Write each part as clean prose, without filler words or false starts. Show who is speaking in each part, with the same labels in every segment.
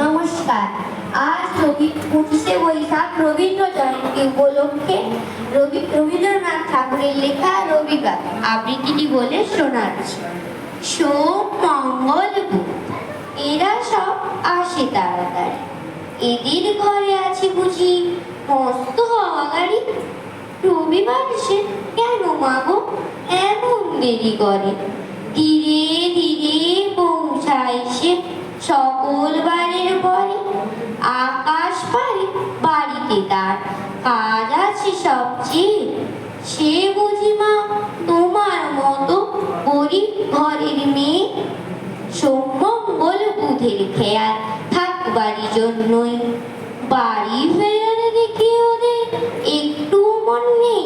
Speaker 1: নমস্কার। আজ 25শে বৈশাখ রবীন্দ্র জয়ন্তী উপলক্ষে রবীন্দ্রনাথ ঠাকুরের লেখা রবিবার আবৃত্তিটি বলে শোনাচ্ছি। সোম মঙ্গল বুধ এরা সব আসে তাড়াতাড়ি, এদের ঘরে আছে বুঝি মস্ত হওয়া গাড়ি। রবিবার সে কেন মাগো এমন দেরি করে, ধীরে ধীরে পৌঁছায় সে সকল বারের পরে। আকাশ পারে বাড়িতে তার কাজ আছে সবচেয়ে, সে বুঝি মা তোমার মতো গরিব ঘরের মেয়ে। সোমমঙ্গল বুধের খেয়াল থাকবারই জন্যই বাড়ি ফেরার দেখে ওদের একটু মন নেই।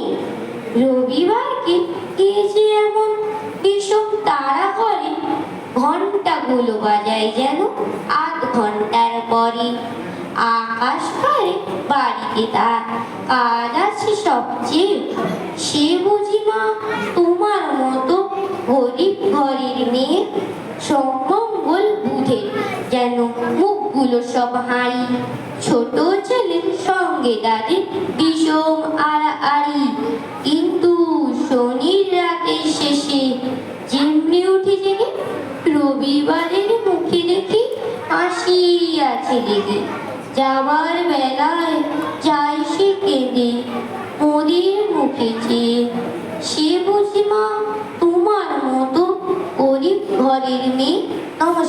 Speaker 1: রবিবারকে কে যে এমন বিষম তাড়া করে, ঘন্টাগুলো বাজায় যেন আধ ঘন্টার পরে। আকাশ পারে বাড়িতে তার কাজ আছে সবচেয়ে, সে বুঝি মা তোমার মতো গরিব ঘরের মেয়ে। সোমমঙ্গল বুধের যেন মুখগুলো সব হাঁড়ি, ছোট ছেলের সঙ্গে তাদের বিষম আড়াআড়ি। কিন্তু শনির রাতের শেষে যেমনি উঠে জেগে রবিবারের মুখে দেখি হাসি আছে লেগে। যাবার বেলায় যায় সে কেঁদে মোদের মুখে চেয়ে, সে বুঝি মা তোমার মতো গরিব ঘরের মেয়ে। নমস্কার।